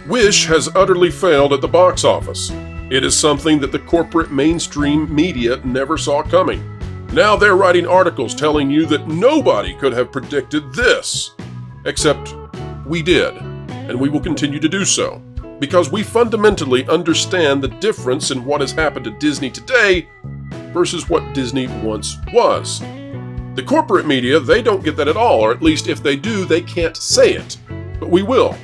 Wish has utterly failed at the box office. It is something that the corporate mainstream media never saw coming. Now they're writing articles telling you that nobody could have predicted this. Except we did, and we will continue to do so, because we fundamentally understand the difference in what has happened to Disney today versus what Disney once was. The corporate media, they don't get that at all, or at least if they do, they can't say it. But we will.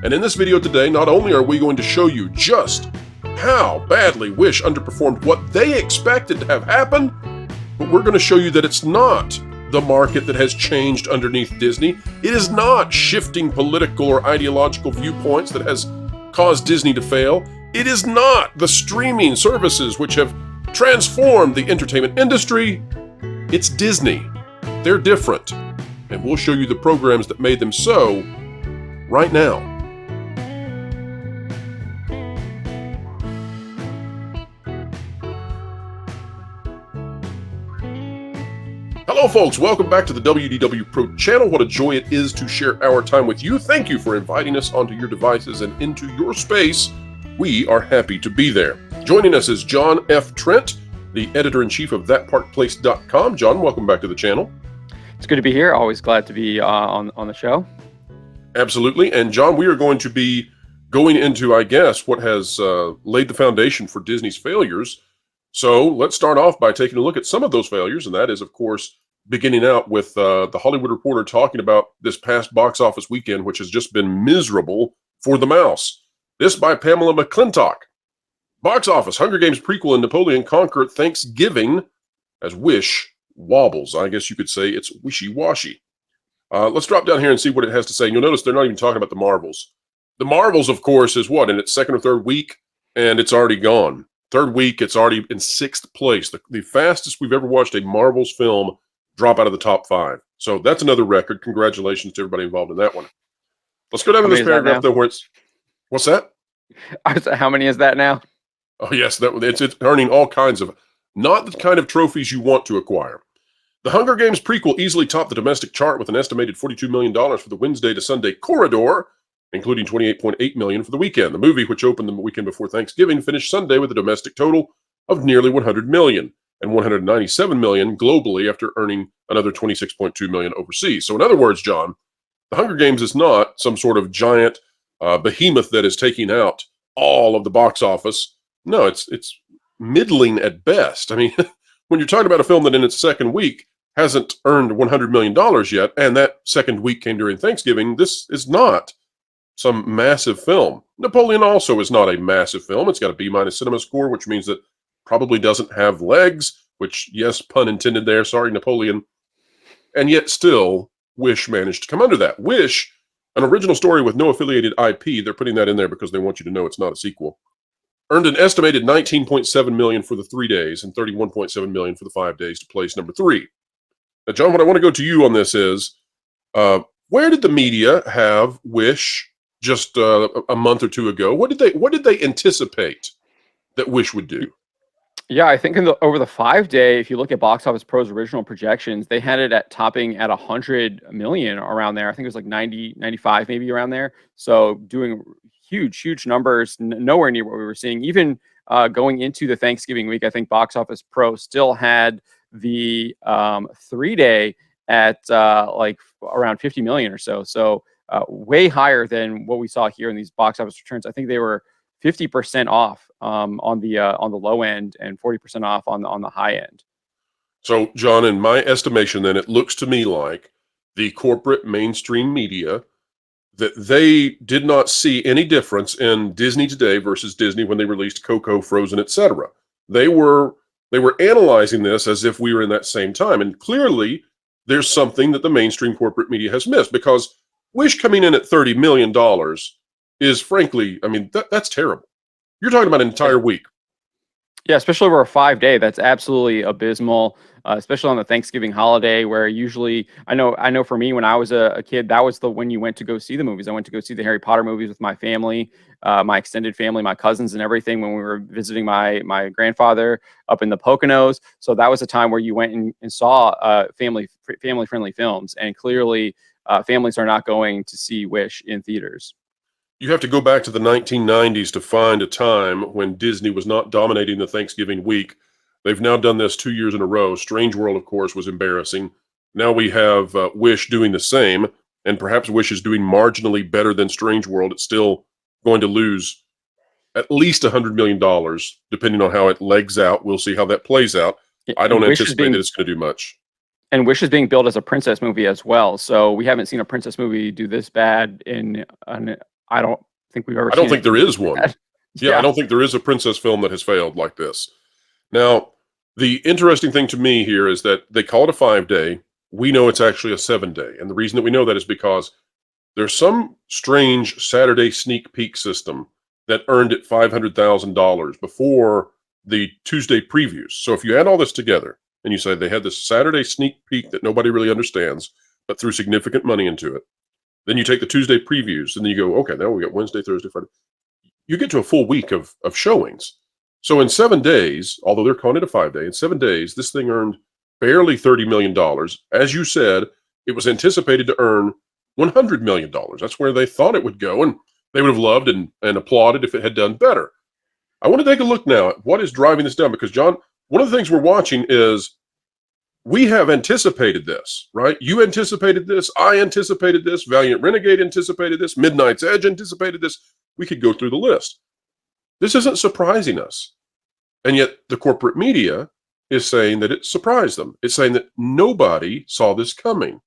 And in this video today, not only are we going to show you just how badly Wish underperformed what they expected to have happen, but we're going to show you that it's not the market that has changed underneath Disney. It is not shifting political or ideological viewpoints that has caused Disney to fail. It is not the streaming services which have transformed the entertainment industry. It's Disney. They're different. And we'll show you the programs that made them so right now. Hello folks, welcome back to the WDW Pro channel. What a joy it is to share our time with you. Thank you for inviting us onto your devices and into your space. We are happy to be there. Joining us is John F. Trent, the editor-in-chief of ThatParkPlace.com. John, welcome back to the channel. It's good to be here. Always glad to be on the show. Absolutely. And John, we are going to be going into, I guess, what has laid the foundation for Disney's failures. So let's start off by taking a look at some of those failures, and that is, of course, beginning out with the Hollywood Reporter talking about this past box office weekend, which has just been miserable for the mouse. This by Pamela McClintock. Box office, Hunger Games prequel and Napoleon Conquer Thanksgiving as Wish wobbles. I guess you could say it's wishy-washy. Let's drop down here and see what it has to say. And you'll notice they're not even talking about the Marvels. The Marvels, of course, is what, in its second or third week, and it's already gone. Third week, it's already in sixth place. The fastest we've ever watched a Marvels film drop out of the top 5. So that's another record. Congratulations to everybody involved in that one. Let's go down to this paragraph, though, where it's... What's that? How many is that now? Oh, yes. It's earning all kinds of... Not the kind of trophies you want to acquire. The Hunger Games prequel easily topped the domestic chart with an estimated $42 million for the Wednesday to Sunday corridor, including $28.8 million for the weekend. The movie, which opened the weekend before Thanksgiving, finished Sunday with a domestic total of nearly $100 million and $197 million globally after earning another $26.2 million overseas. So in other words, John, The Hunger Games is not some sort of giant behemoth that is taking out all of the box office. No, it's middling at best. I mean, when you're talking about a film that in its second week hasn't earned $100 million yet, and that second week came during Thanksgiving, this is not some massive film. Napoleon also is not a massive film. It's got a B- cinema score, which means that probably doesn't have legs, which, yes, pun intended there. Sorry, Napoleon. And yet still, Wish managed to come under that. Wish, an original story with no affiliated IP, they're putting that in there because they want you to know it's not a sequel, earned an estimated $19.7 million for the 3 days and $31.7 million for the 5 days to place number 3. Now, John, what I want to go to you on this is, where did the media have Wish just a month or two ago? What did they anticipate that Wish would do? Yeah, I think over the 5-day, if you look at Box Office Pro's original projections, they had it at topping at 100 million around there. I think it was like 90, 95 maybe around there. So doing huge numbers, nowhere near what we were seeing. Even going into the Thanksgiving week, I think Box Office Pro still had the 3-day at like around 50 million or so. So way higher than what we saw here in these box office returns. I think they were 50% off on the low end and 40% off on the high end. So, John, in my estimation, then it looks to me like the corporate mainstream media, that they did not see any difference in Disney today versus Disney when they released Coco, Frozen, etc. They were analyzing this as if we were in that same time, and clearly there's something that the mainstream corporate media has missed, because Wish coming in at $30 million is, frankly, I mean, that's terrible. You're talking about an entire week. Yeah, especially over a 5-day, that's absolutely abysmal. Especially on the Thanksgiving holiday, where usually I know for me when I was a kid, that was when you went to go see the movies. I went to go see the Harry Potter movies with my family, my extended family, my cousins, and everything when we were visiting my grandfather up in the Poconos. So that was a time where you went and saw family friendly films, and clearly families are not going to see Wish in theaters. You have to go back to the 1990s to find a time when Disney was not dominating the Thanksgiving week. They've now done this 2 years in a row. Strange World, of course, was embarrassing. Now we have Wish doing the same, and perhaps Wish is doing marginally better than Strange World. It's still going to lose at least $100 million, depending on how it legs out. We'll see how that plays out. I don't anticipate that it's going to do much. And Wish is being billed as a princess movie as well. So we haven't seen a princess movie do this bad I don't think we've ever. I don't think there is one. Yeah, I don't think there is a princess film that has failed like this. Now, the interesting thing to me here is that they call it a 5-day. We know it's actually a 7-day. And the reason that we know that is because there's some strange Saturday sneak peek system that earned it $500,000 before the Tuesday previews. So if you add all this together and you say they had this Saturday sneak peek that nobody really understands, but threw significant money into it, then you take the Tuesday previews, and then you go, okay, now we got Wednesday, Thursday, Friday. You get to a full week of showings. So in 7 days, although they're calling it a 5-day, in 7 days, this thing earned barely $30 million. As you said, it was anticipated to earn $100 million. That's where they thought it would go, and they would have loved and applauded if it had done better. I want to take a look now at what is driving this down, because, John, one of the things we're watching is we have anticipated this, right? You anticipated this. I anticipated this. Valiant Renegade anticipated this. Midnight's Edge anticipated this. We could go through the list. This isn't surprising us. And yet the corporate media is saying that it surprised them. It's saying that nobody saw this coming.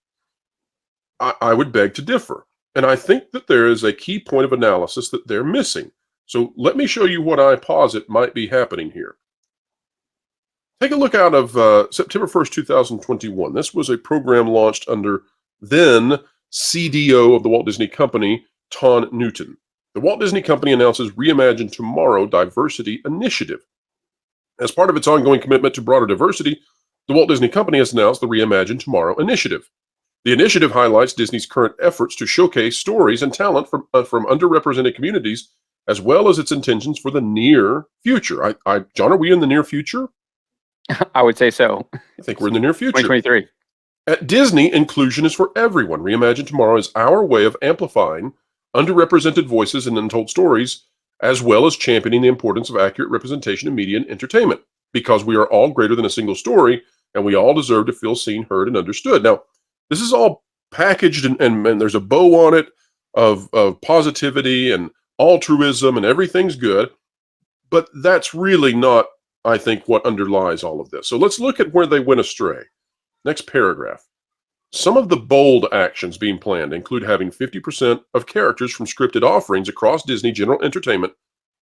I would beg to differ. And I think that there is a key point of analysis that they're missing. So let me show you what I posit might be happening here. Take a look out of September 1st, 2021. This was a program launched under then CDO of the Walt Disney Company, Ton Newton. The Walt Disney Company announces Reimagine Tomorrow Diversity Initiative. As part of its ongoing commitment to broader diversity, the Walt Disney Company has announced the Reimagine Tomorrow Initiative. The initiative highlights Disney's current efforts to showcase stories and talent from underrepresented communities, as well as its intentions for the near future. John, are we in the near future? I would say so. I think we're in the near future. 2023. At Disney, inclusion is for everyone. Reimagine Tomorrow is our way of amplifying underrepresented voices and untold stories, as well as championing the importance of accurate representation in media and entertainment, because we are all greater than a single story, and we all deserve to feel seen, heard, and understood. Now, this is all packaged, and there's a bow on it of positivity and altruism, and everything's good, but that's really not, I think, what underlies all of this. So let's look at where they went astray. Next paragraph. Some of the bold actions being planned include having 50% of characters from scripted offerings across Disney General Entertainment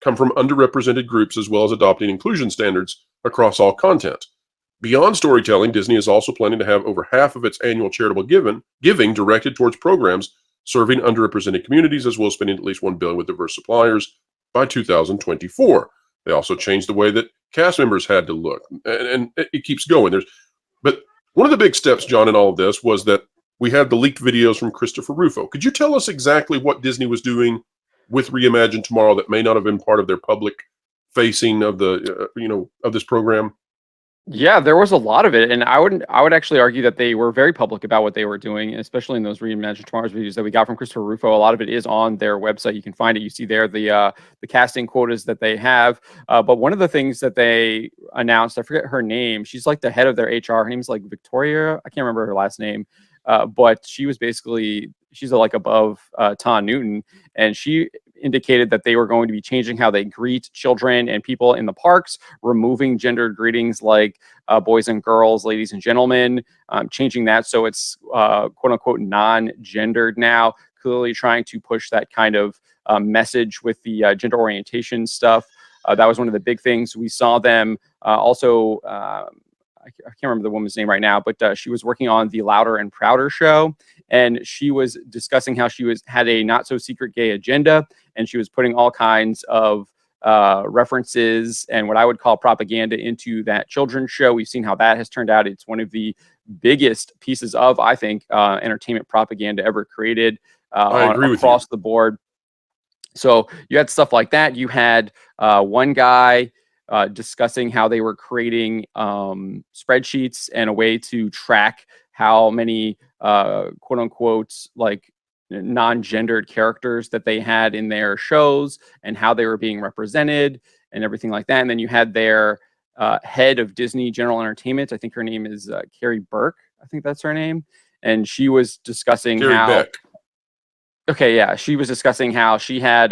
come from underrepresented groups, as well as adopting inclusion standards across all content. Beyond storytelling, Disney is also planning to have over half of its annual charitable giving directed towards programs serving underrepresented communities, as well as spending at least $1 billion with diverse suppliers by 2024. They also changed the way that cast members had to look, and it keeps going. But one of the big steps, John, in all of this was that we had the leaked videos from Christopher Rufo. Could you tell us exactly what Disney was doing with Reimagine Tomorrow that may not have been part of their public facing of the of this program? Yeah, there was a lot of it, and I would actually argue that they were very public about what they were doing, especially in those Reimagine Tomorrow's videos that we got from Christopher Rufo. A lot of it is on their website. You can find it. You see there the casting quotas that they have. But one of the things that they announced, I forget her name. She's like the head of their HR. Her name's like Victoria. I can't remember her last name. But she was she's like above Ton Newton, and she indicated that they were going to be changing how they greet children and people in the parks, removing gendered greetings like boys and girls, ladies and gentlemen, changing that so it's quote unquote non-gendered now, clearly trying to push that kind of message with the gender orientation stuff. That was one of the big things. We saw them also, I can't remember the woman's name right now, but she was working on the Louder and Prouder show, and she was discussing how she had a not so secret gay agenda, and she was putting all kinds of references and what I would call propaganda into that children's show. We've seen how that has turned out. It's one of the biggest pieces of, I think, entertainment propaganda ever created across the board. So you had stuff like that. You had one guy discussing how they were creating spreadsheets and a way to track how many quote unquote like non-gendered characters that they had in their shows and how they were being represented and everything like that. And then you had their head of Disney General Entertainment. I think her name is Carrie Burke. I think that's her name. And she was discussing Carrie how. Beck. Okay, yeah, she was discussing how she had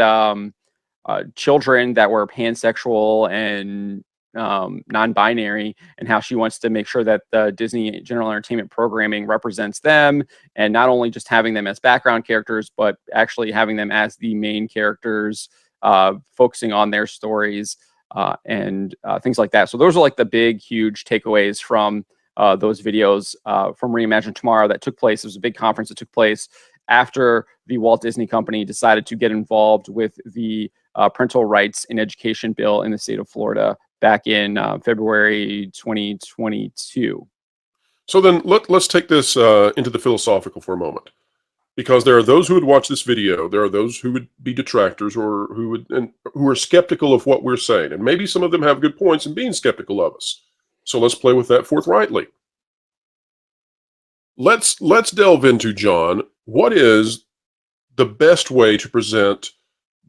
children that were pansexual and non-binary, and how she wants to make sure that the Disney General Entertainment programming represents them, and not only just having them as background characters, but actually having them as the main characters, focusing on their stories and things like that. So those are like the big, huge takeaways from those videos from Reimagine Tomorrow that took place. It was a big conference that took place after the Walt Disney Company decided to get involved with the parental rights in education bill in the state of Florida back in February 2022. So then let's take this into the philosophical for a moment, because there are those who would watch this video, there are those who would be detractors or who are skeptical of what we're saying, and maybe some of them have good points in being skeptical of us. So let's play with that forthrightly. Let's delve into, John, what is the best way to present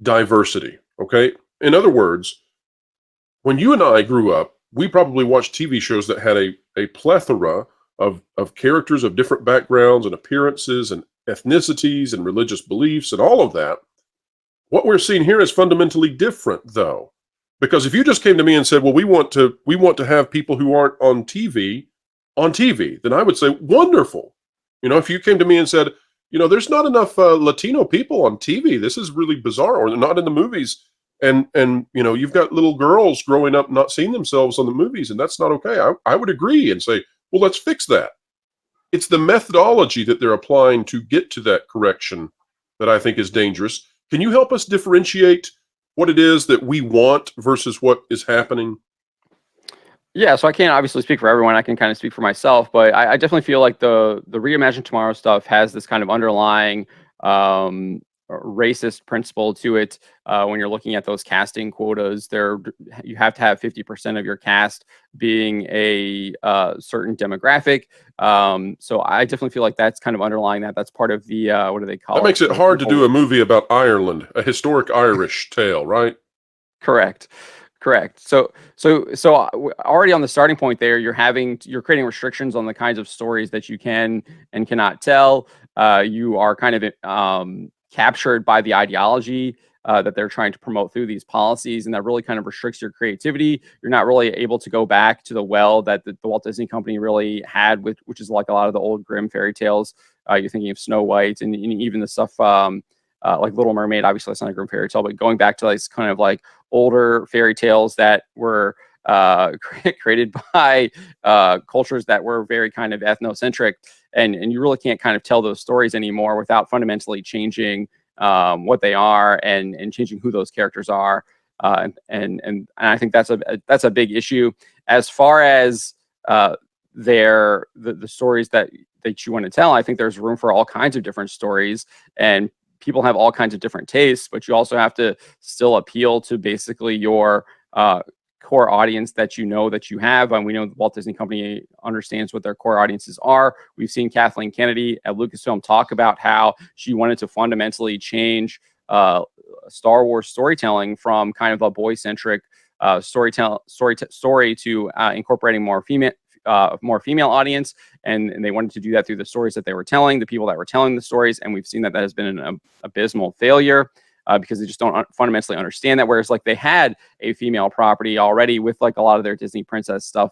diversity, okay? In other words, when you and I grew up, we probably watched TV shows that had a plethora of characters of different backgrounds and appearances and ethnicities and religious beliefs and all of that. What we're seeing here is fundamentally different, though. Because if you just came to me and said, well, we want to have people who aren't on TV, then I would say, wonderful. You know, if you came to me and said, you know, there's not enough Latino people on TV, this is really bizarre, or they're not in the movies, and you know, you've got little girls growing up not seeing themselves on the movies, and that's not okay. I would agree and say, well, let's fix that. It's the methodology that they're applying to get to that correction that I think is dangerous. Can you help us differentiate what it is that we want versus what is happening? Yeah, so I can't obviously speak for everyone. I can kind of speak for myself, but I definitely feel like the Reimagine Tomorrow stuff has this kind of underlying racist principle to it. When you're looking at those casting quotas, you have to have 50% of your cast being a certain demographic. So I definitely feel like that's kind of underlying that. That's part of the what do they call it? That makes it hard to do a movie about Ireland, a historic Irish tale, right? Correct. So already on the starting point there, you're creating restrictions on the kinds of stories that you can and cannot tell. You are kind of captured by the ideology that they're trying to promote through these policies, and that really kind of restricts your creativity. You're not really able to go back to the well that the Walt Disney Company really had, which is like a lot of the old Grimm fairy tales. You're thinking of Snow White and even the stuff like Little Mermaid. Obviously, that's not a Grimm fairy tale, but going back to like kind of like older fairy tales that were created by cultures that were very kind of ethnocentric, and you really can't kind of tell those stories anymore without fundamentally changing what they are and changing who those characters are. And I think that's a big issue. As far as the stories that you want to tell, I think there's room for all kinds of different stories, and people have all kinds of different tastes, but you also have to still appeal to basically your core audience that you have. And we know the Walt Disney Company understands what their core audiences are. We've seen Kathleen Kennedy at Lucasfilm talk about how she wanted to fundamentally change Star Wars storytelling from kind of a boy-centric story to incorporating more female audience, and they wanted to do that through the stories that they were telling, the people that were telling the stories, and we've seen that has been an abysmal failure because they just don't fundamentally understand that. Whereas like they had a female property already with like a lot of their Disney princess stuff,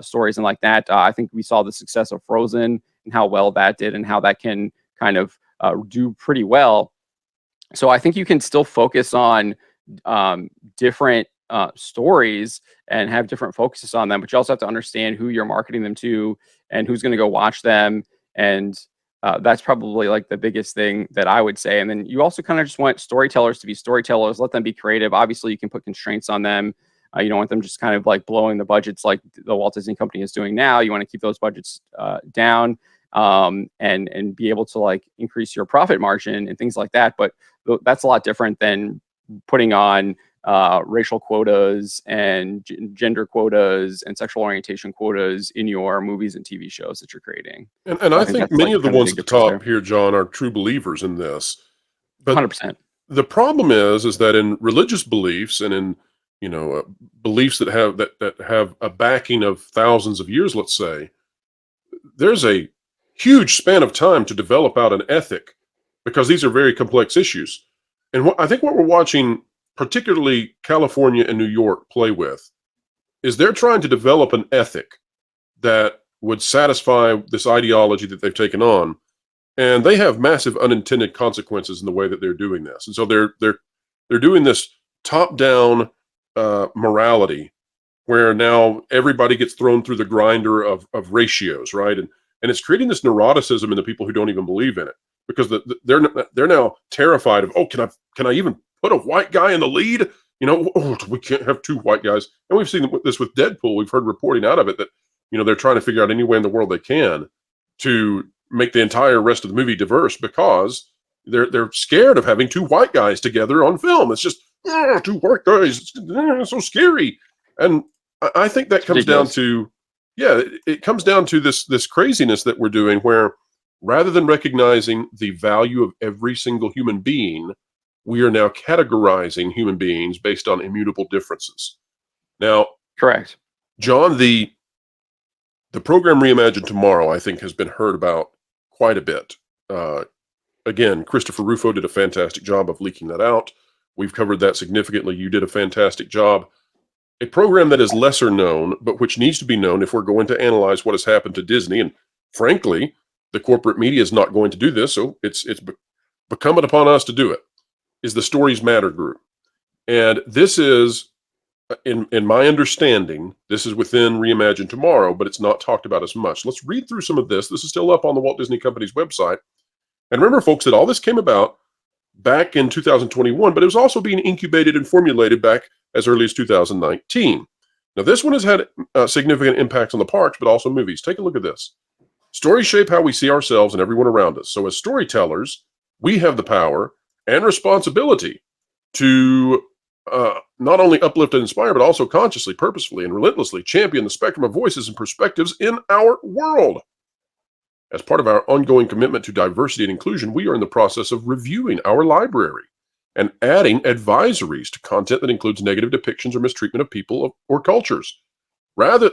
stories and like that. I think we saw the success of Frozen and how well that did, and how that can kind of do pretty well. So I think you can still focus on different stories and have different focuses on them, but you also have to understand who you're marketing them to and who's going to go watch them. And that's probably like the biggest thing that I would say. And then you also kind of just want storytellers to be storytellers, let them be creative. Obviously you can put constraints on them. You don't want them just kind of like blowing the budgets like the Walt Disney Company is doing now. You want to keep those budgets down and be able to like increase your profit margin and things like that. But that's a lot different than putting on racial quotas and gender quotas and sexual orientation quotas in your movies and TV shows that you're creating. And So I think that's many like of the kind of ones big at the difference top there. here, John, are true believers in this. But 100%. the problem is that in religious beliefs and in beliefs that have a backing of thousands of years, let's say, there's a huge span of time to develop out an ethic because these are very complex issues. And I think what we're watching, particularly California and New York, play with is they're trying to develop an ethic that would satisfy this ideology that they've taken on. And they have massive unintended consequences in the way that they're doing this. And so they're doing this top-down morality where now everybody gets thrown through the grinder of ratios, right? And it's creating this neuroticism in the people who don't even believe in it because they're now terrified of, oh, can I even put a white guy in the lead? We can't have two white guys. And we've seen this with Deadpool. We've heard reporting out of it that they're trying to figure out any way in the world they can to make the entire rest of the movie diverse because they're scared of having two white guys together on film. It's just two white guys. It's so scary. And I think that comes down to, it comes down to this craziness that we're doing where rather than recognizing the value of every single human being, we are now categorizing human beings based on immutable differences. Now, correct, John, the program Reimagine Tomorrow, I think, has been heard about quite a bit. Again, Christopher Rufo did a fantastic job of leaking that out. We've covered that significantly. You did a fantastic job. A program that is lesser known, but which needs to be known if we're going to analyze what has happened to Disney. And frankly, the corporate media is not going to do this, so it's incumbent upon us to do it, is the Stories Matter group. And this is, in my understanding, this is within Reimagine Tomorrow, but it's not talked about as much. Let's read through some of this. This is still up on the Walt Disney Company's website. And remember, folks, that all this came about back in 2021, but it was also being incubated and formulated back as early as 2019. Now, this one has had significant impacts on the parks, but also movies. Take a look at this. Stories shape how we see ourselves and everyone around us. So as storytellers, we have the power and responsibility to not only uplift and inspire, but also consciously, purposefully, and relentlessly champion the spectrum of voices and perspectives in our world. As part of our ongoing commitment to diversity and inclusion, we are in the process of reviewing our library and adding advisories to content that includes negative depictions or mistreatment of people or cultures. Rather,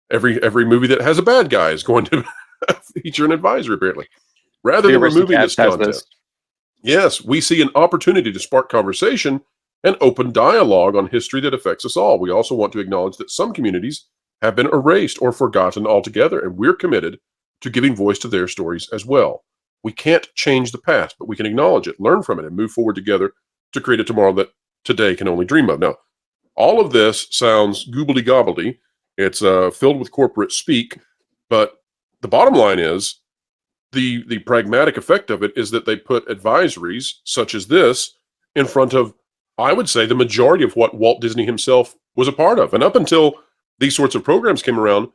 every movie that has a bad guy is going to feature an advisory, apparently. Rather than removing this content. Yes, we see an opportunity to spark conversation and open dialogue on history that affects us all. We also want to acknowledge that some communities have been erased or forgotten altogether, and we're committed to giving voice to their stories as well. We can't change the past, but we can acknowledge it, learn from it, and move forward together to create a tomorrow that today can only dream of. Now, all of this sounds gobbly-gobbledy. It's filled with corporate speak, but the bottom line is the pragmatic effect of it is that they put advisories such as this in front of, I would say, the majority of what Walt Disney himself was a part of. And up until these sorts of programs came around,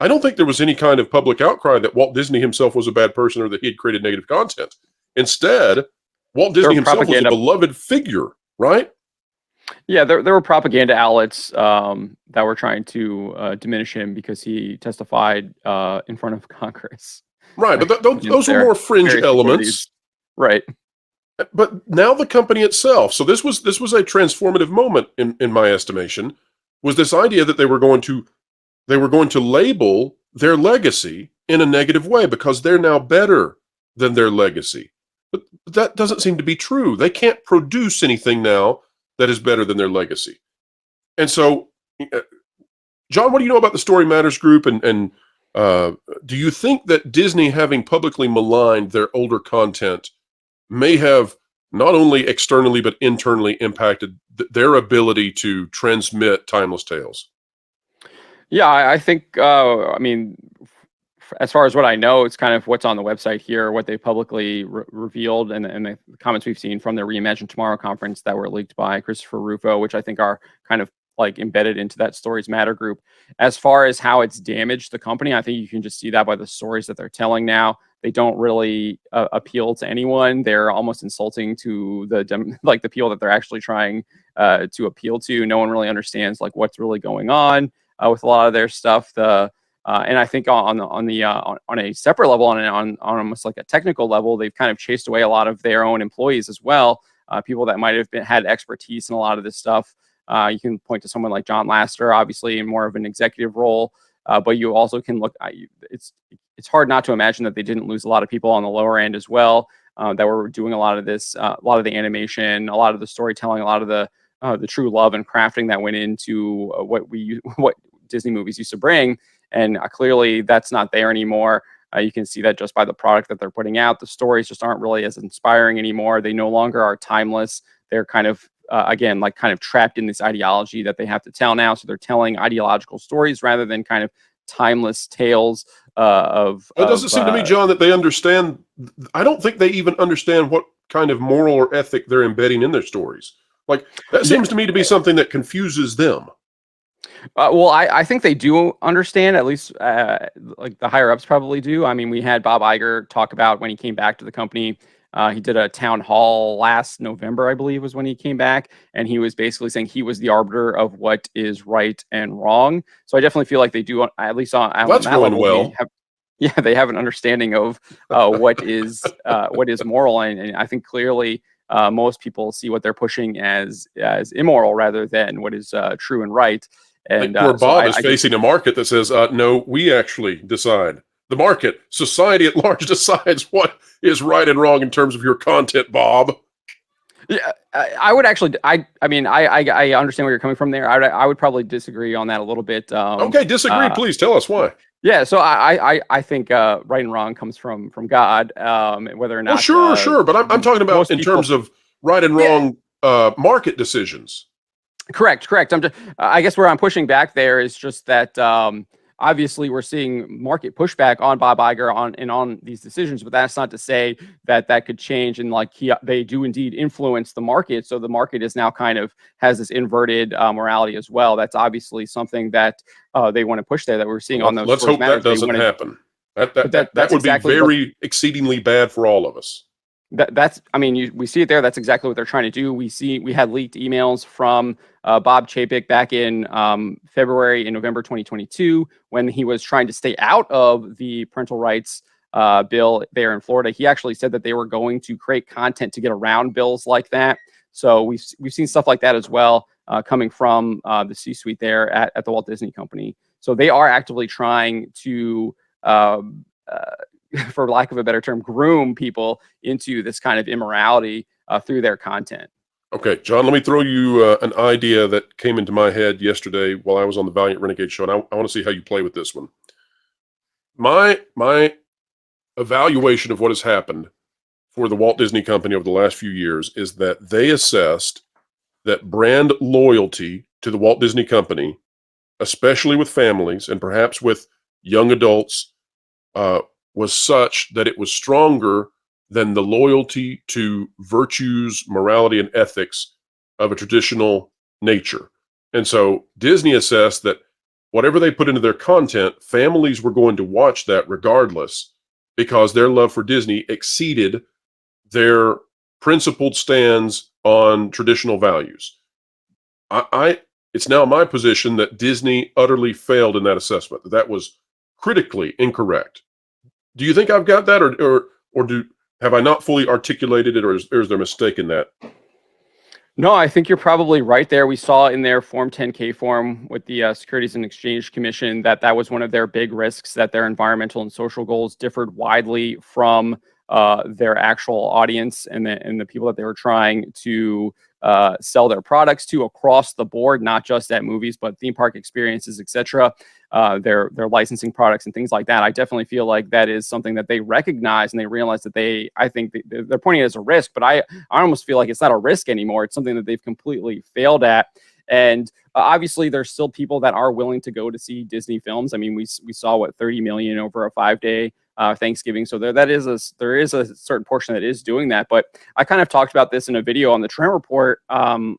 I don't think there was any kind of public outcry that Walt Disney himself was a bad person or that he had created negative content. Instead, Walt Disney himself was a beloved figure, right? Yeah, there were propaganda outlets that were trying to diminish him because he testified in front of Congress. Right, but those are more fringe elements. Right. But now the company itself. So this was a transformative moment in my estimation, was this idea that they were going to label their legacy in a negative way because they're now better than their legacy. But that doesn't seem to be true. They can't produce anything now that is better than their legacy. And so, John, what do you know about the Story Matters group? And do you think that Disney, having publicly maligned their older content, may have not only externally but internally impacted their ability to transmit timeless tales? Yeah, I think, I mean, as far as what I know, it's kind of what's on the website here, what they publicly revealed, and the comments we've seen from their Reimagine Tomorrow conference that were leaked by Christopher Rufo, which I think are kind of like embedded into that Stories Matter group. As far as how it's damaged the company, I think you can just see that by the stories that they're telling now. They don't really appeal to anyone. They're almost insulting to the people that they're actually trying to appeal to. No one really understands like what's really going on with a lot of their stuff. And I think on a separate level, on almost like a technical level, they've kind of chased away a lot of their own employees as well. People that might have had expertise in a lot of this stuff. You can point to someone like John Lasseter, obviously in more of an executive role, but you also can look. It's hard not to imagine that they didn't lose a lot of people on the lower end as well that were doing a lot of this, a lot of the animation, a lot of the storytelling, a lot of the true love and crafting that went into what Disney movies used to bring. And clearly that's not there anymore. You can see that just by the product that they're putting out. The stories just aren't really as inspiring anymore. They no longer are timeless. They're kind of, again, like kind of trapped in this ideology that they have to tell now. So they're telling ideological stories rather than kind of timeless tales of... It doesn't seem to me, John, that they understand. I don't think they even understand what kind of moral or ethic they're embedding in their stories. Like, that seems to me to be something that confuses them. Well, I think they do understand, at least like the higher ups probably do. I mean, we had Bob Iger talk about when he came back to the company. He did a town hall last November, I believe, was when he came back. And he was basically saying he was the arbiter of what is right and wrong. So I definitely feel like they do, at least on that's that going level, well. They have an understanding of what is moral. And I think clearly most people see what they're pushing as immoral rather than what is true and right. And where Bob is facing a market that says, no, we actually decide. The market, society at large decides what is right and wrong in terms of your content, Bob. Yeah, I would actually, I mean, I understand where you're coming from there. I would probably disagree on that a little bit. Okay, disagree, please. Tell us why. Yeah, so I think right and wrong comes from God, whether or not... Well, sure, but I'm talking about in terms of right and wrong market decisions. Correct. I guess where I'm pushing back there is just that obviously we're seeing market pushback on Bob Iger on these decisions, but that's not to say that could change and like they do indeed influence the market. So the market is now kind of has this inverted morality as well. That's obviously something that they want to push there that we're seeing on those. Let's hope that doesn't happen. That would be very exceedingly bad for all of us. That's, I mean, we see it there. That's exactly what they're trying to do. We had leaked emails from Bob Chapek back in February and November 2022 when he was trying to stay out of the parental rights bill there in Florida. He actually said that they were going to create content to get around bills like that. So we've seen stuff like that as well coming from the C-suite there at the Walt Disney Company. So they are actively trying to for lack of a better term, groom people into this kind of immorality through their content. Okay, John, let me throw you an idea that came into my head yesterday while I was on the Valiant Renegade show, and I want to see how you play with this one. My evaluation of what has happened for the Walt Disney Company over the last few years is that they assessed that brand loyalty to the Walt Disney Company, especially with families and perhaps with young adults, was such that it was stronger than the loyalty to virtues, morality, and ethics of a traditional nature. And so Disney assessed that whatever they put into their content, families were going to watch that regardless because their love for Disney exceeded their principled stands on traditional values. It's now my position that Disney utterly failed in that assessment. That was critically incorrect. Do you think I've got that, or have I not fully articulated it, or is there a mistake in that? No, I think you're probably right there. We saw in their Form 10K form with the Securities and Exchange Commission that was one of their big risks, that their environmental and social goals differed widely from their actual audience and the people that they were trying to sell their products to across the board, not just at movies, but theme park experiences, etc. Their licensing products and things like that. I definitely feel like that is something that they recognize and they realize that I think they're pointing it as a risk, but I almost feel like it's not a risk anymore. It's something that they've completely failed at. And obviously there's still people that are willing to go to see Disney films. I mean, we saw 30 million over a 5-day Thanksgiving. So there is a certain portion that is doing that. But I kind of talked about this in a video on the Trend Report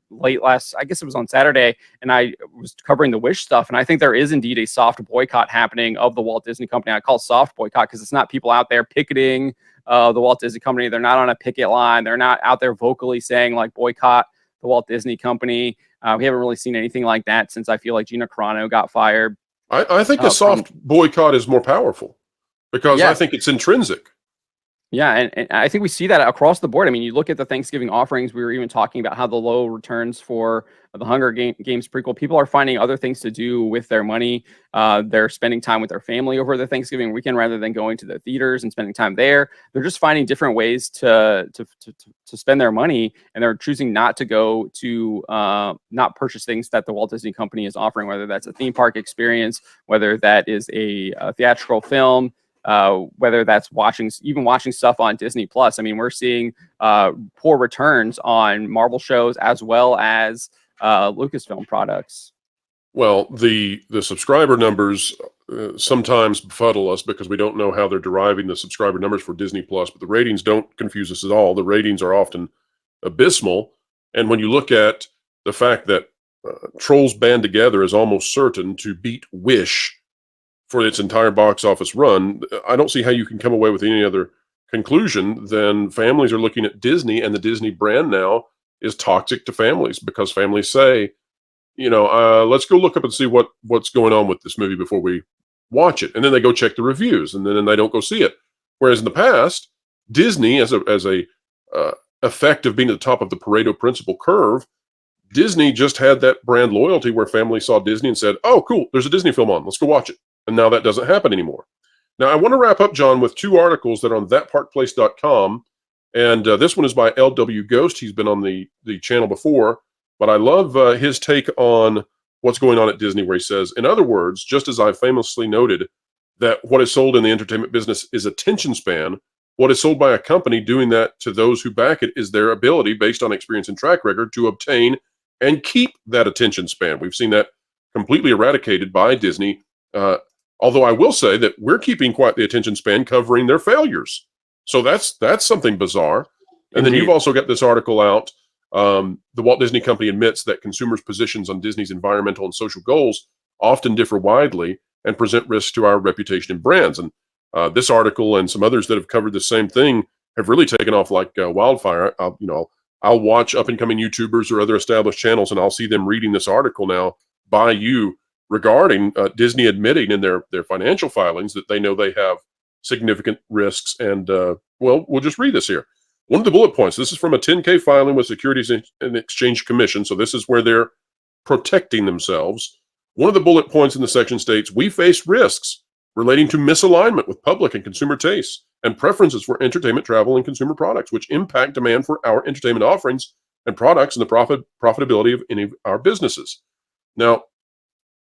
late last, I guess it was on Saturday, and I was covering the Wish stuff. And I think there is indeed a soft boycott happening of the Walt Disney Company. I call soft boycott because it's not people out there picketing the Walt Disney Company. They're not on a picket line. They're not out there vocally saying like boycott the Walt Disney Company. We haven't really seen anything like that since I feel like Gina Carano got fired. I think a soft boycott is more powerful because I think it's intrinsic. Yeah, and I think we see that across the board. I mean, you look at the Thanksgiving offerings. We were even talking about how the low returns for the Hunger Games prequel. People are finding other things to do with their money. They're spending time with their family over the Thanksgiving weekend rather than going to the theaters and spending time there. They're just finding different ways to spend their money, and they're choosing not to go to not purchase things that the Walt Disney Company is offering, whether that's a theme park experience, whether that is a theatrical film. Whether that's watching stuff on Disney Plus. I mean, we're seeing poor returns on Marvel shows as well as Lucasfilm products. Well, the subscriber numbers sometimes befuddle us because we don't know how they're deriving the subscriber numbers for Disney Plus, but the ratings don't confuse us at all. The ratings are often abysmal. And when you look at the fact that Trolls Band Together is almost certain to beat Wish for its entire box office run, I don't see how you can come away with any other conclusion than families are looking at Disney, and the Disney brand now is toxic to families because families say, let's go look up and see what's going on with this movie before we watch it. And then they go check the reviews, and then they don't go see it. Whereas in the past, Disney, as a effect of being at the top of the Pareto principle curve, Disney just had that brand loyalty where families saw Disney and said, oh, cool, there's a Disney film on, let's go watch it. And now that doesn't happen anymore. Now, I want to wrap up, John, with two articles that are on thatparkplace.com. And this one is by LW Ghost. He's been on the channel before. But I love his take on what's going on at Disney, where he says, in other words, just as I famously noted that what is sold in the entertainment business is attention span, what is sold by a company doing that to those who back it is their ability, based on experience and track record, to obtain and keep that attention span. We've seen that completely eradicated by Disney. Although I will say that we're keeping quite the attention span covering their failures. So that's something bizarre. And then you've also got this article out. The Walt Disney Company admits that consumers' positions on Disney's environmental and social goals often differ widely and present risks to our reputation and brands. And this article and some others that have covered the same thing have really taken off like wildfire. I'll watch up-and-coming YouTubers or other established channels, and I'll see them reading this article now by you regarding Disney admitting in their financial filings that they know they have significant risks. And, we'll just read this here. One of the bullet points, this is from a 10-K filing with Securities and Exchange Commission, so this is where they're protecting themselves. One of the bullet points in the section states, we face risks relating to misalignment with public and consumer tastes and preferences for entertainment, travel, and consumer products, which impact demand for our entertainment offerings and products and the profitability of any of our businesses. Now,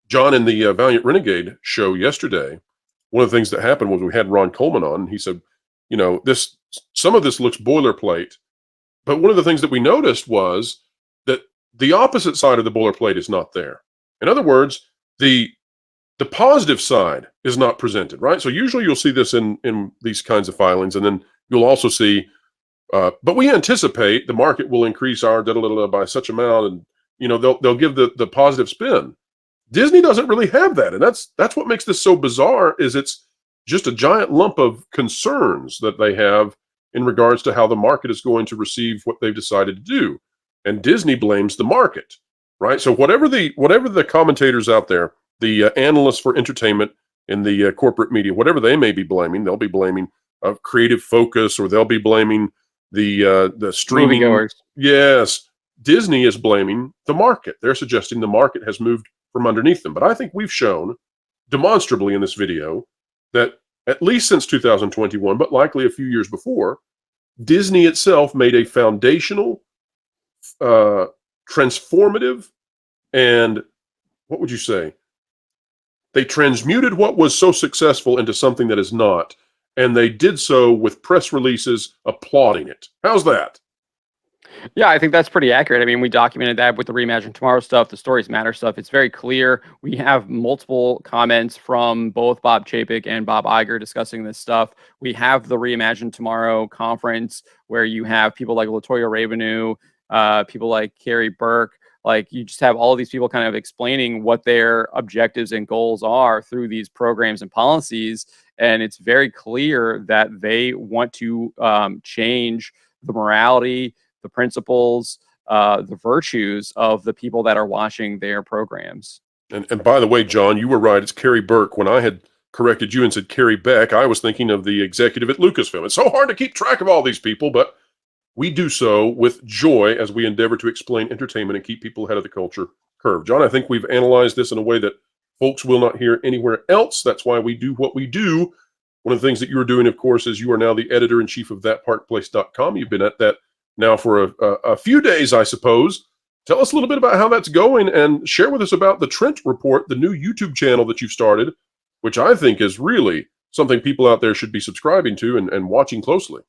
John, in the Valiant Renegade show yesterday, one of the things that happened was we had Ron Coleman on, and he said, some of this looks boilerplate, but one of the things that we noticed was that the opposite side of the boilerplate is not there. In other words, the positive side is not presented, right? So usually you'll see this in these kinds of filings, and then you'll also see, but we anticipate the market will increase our by such amount, and they'll give the positive spin. Disney doesn't really have that, and that's what makes this so bizarre. Is it's just a giant lump of concerns that they have in regards to how the market is going to receive what they've decided to do, and Disney blames the market, right? So whatever the commentators out there, the analysts for entertainment in the corporate media, whatever they may be blaming, they'll be blaming creative focus, or they'll be blaming the streaming. Moviegoers. Yes, Disney is blaming the market. They're suggesting the market has moved from underneath them. But I think we've shown demonstrably in this video that at least since 2021, but likely a few years before, Disney itself made a foundational, transformative, and what would you say? They transmuted what was so successful into something that is not, and they did so with press releases applauding it. How's that? Yeah, I think that's pretty accurate. I mean, we documented that with the Reimagine Tomorrow stuff, the Stories Matter stuff. It's very clear. We have multiple comments from both Bob Chapek and Bob Iger discussing this stuff. We have the Reimagine Tomorrow conference where you have people like Latoya Rabenu, people like Carrie Burke. Like, you just have all of these people kind of explaining what their objectives and goals are through these programs and policies. And it's very clear that they want to change the morality, the principles, the virtues of the people that are watching their programs. And by the way, John, you were right. It's Carrie Burke. When I had corrected you and said Carrie Beck, I was thinking of the executive at Lucasfilm. It's so hard to keep track of all these people, but we do so with joy as we endeavor to explain entertainment and keep people ahead of the culture curve. John, I think we've analyzed this in a way that folks will not hear anywhere else. That's why we do what we do. One of the things that you're doing, of course, is you are now the editor-in-chief of thatparkplace.com. You've been at that now for a few days, I suppose. Tell us a little bit about how that's going and share with us about the Trent Report, the new YouTube channel that you've started, which I think is really something people out there should be subscribing to and watching closely.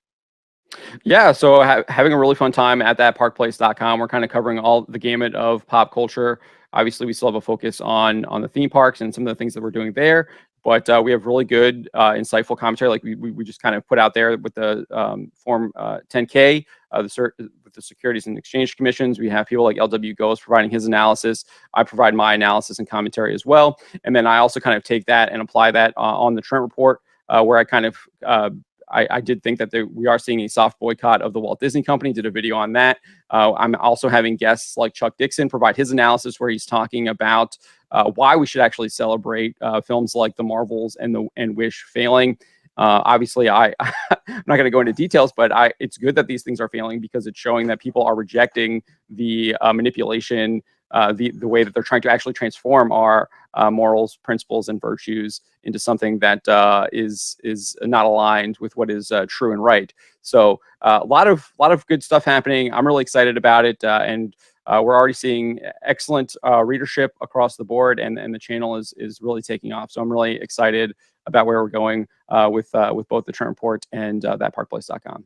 Yeah, so having a really fun time at thatparkplace.com. We're kind of covering all the gamut of pop culture. Obviously, we still have a focus on the theme parks and some of the things that we're doing there. But we have really good, insightful commentary, like we just kind of put out there with the Form 10K, with the Securities and Exchange Commissions. We have people like LW Ghost providing his analysis. I provide my analysis and commentary as well. And then I also kind of take that and apply that on the Trent Report, where I kind of I did think that we are seeing a soft boycott of the Walt Disney Company. Did a video on that. I'm also having guests like Chuck Dixon provide his analysis, where he's talking about why we should actually celebrate films like The Marvels and Wish failing. Obviously, I'm not going to go into details, but it's good that these things are failing because it's showing that people are rejecting the manipulation, the way that they're trying to actually transform our morals, principles, and virtues into something that is not aligned with what is true and right. So a lot of good stuff happening. I'm really excited about it, and we're already seeing excellent readership across the board, and the channel is really taking off. So I'm really excited about where we're going with both the Trent Report and thatparkplace.com.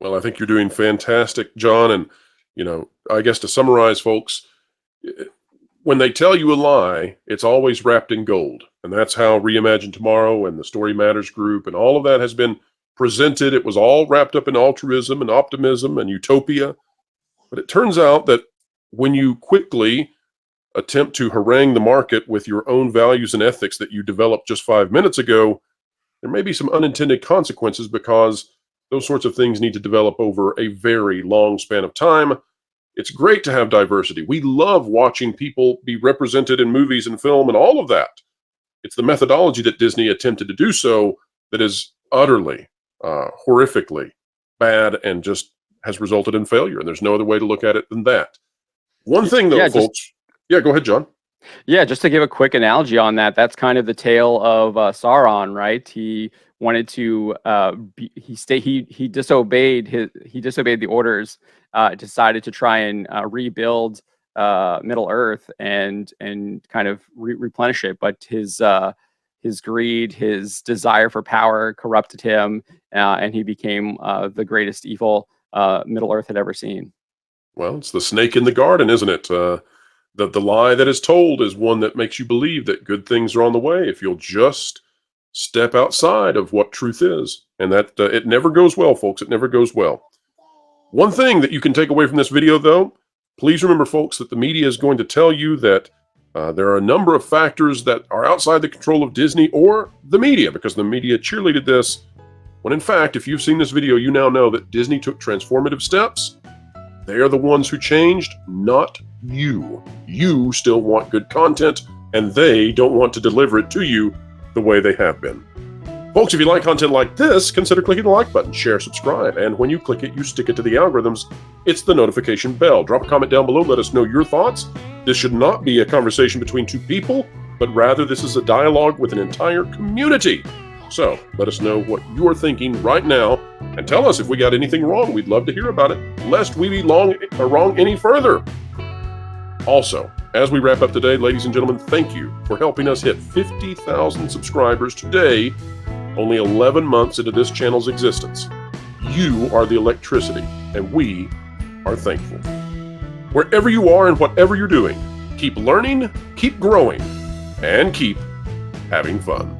Well, I think you're doing fantastic, John. And I guess to summarize, folks, when they tell you a lie, it's always wrapped in gold. And that's how Reimagine Tomorrow and the Story Matters group and all of that has been presented. It was all wrapped up in altruism and optimism and utopia. But it turns out that when you quickly attempt to harangue the market with your own values and ethics that you developed just 5 minutes ago, there may be some unintended consequences, because those sorts of things need to develop over a very long span of time. It's great to have diversity. We love watching people be represented in movies and film and all of that. It's the methodology that Disney attempted to do so that is utterly, horrifically bad and just has resulted in failure. And there's no other way to look at it than that. One thing, though, folks. Yeah, go ahead, John. Yeah, just to give a quick analogy on that, that's kind of the tale of Sauron, right? He wanted to he disobeyed the orders, decided to try and rebuild Middle Earth and kind of replenish it, but his greed, his desire for power corrupted him, and he became the greatest evil Middle Earth had ever seen. Well, it's the snake in the garden, isn't it? The lie that is told is one that makes you believe that good things are on the way if you'll just step outside of what truth is. And that it never goes well, folks. It never goes well. One thing that you can take away from this video, though, please remember, folks, that the media is going to tell you that there are a number of factors that are outside the control of Disney or the media, because the media cheerleaded this, when in fact, if you've seen this video, you now know that Disney took transformative steps. They are the ones who changed, not you. You still want good content, and they don't want to deliver it to you the way they have been. Folks, if you like content like this, consider clicking the like button, share, subscribe, and when you click it, you stick it to the algorithms. It's the notification bell. Drop a comment down below. Let us know your thoughts. This should not be a conversation between two people, but rather this is a dialogue with an entire community. So let us know what you're thinking right now, and tell us if we got anything wrong. We'd love to hear about it, lest we be wrong any further. Also, as we wrap up today, ladies and gentlemen, thank you for helping us hit 50,000 subscribers today, only 11 months into this channel's existence. You are the electricity, and we are thankful. Wherever you are and whatever you're doing, keep learning, keep growing, and keep having fun.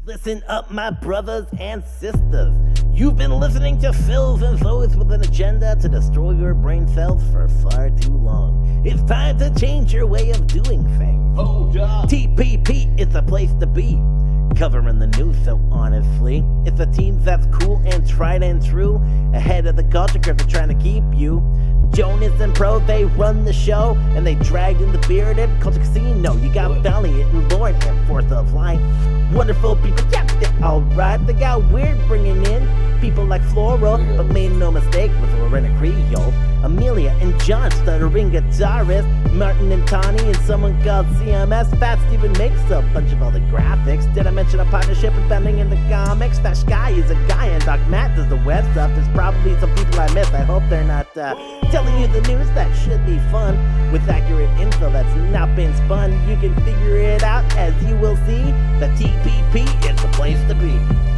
Listen up, my brothers and sisters. You've been listening to Phils and Zoes with an agenda to destroy your brain cells for far too long. It's time to change your way of doing things. Hold up. TPP is the place to be. Covering the news so honestly. It's a team that's cool and tried and true. Ahead of the culture curve, they're trying to keep you. Jonas and Pro, they run the show, and they dragged in the bearded culture casino. You got Valiant and Lord and Fourth of Line. Wonderful people, yeah, they're alright. They got weird bringing in people like Floral, but made no mistake with Lorena Creole. Amelia and John, stuttering guitarist. Martin and Tawny and someone called CMS. Fat Steven makes a bunch of all the graphics. Did I mention a partnership with Bending in the comics? Fat Sky is a guy and Doc Matt does the web stuff. There's probably some people I missed. I hope they're not telling you the news that should be fun. With accurate info that's not been spun. You can figure it out as you will see. The TPP is the place to be.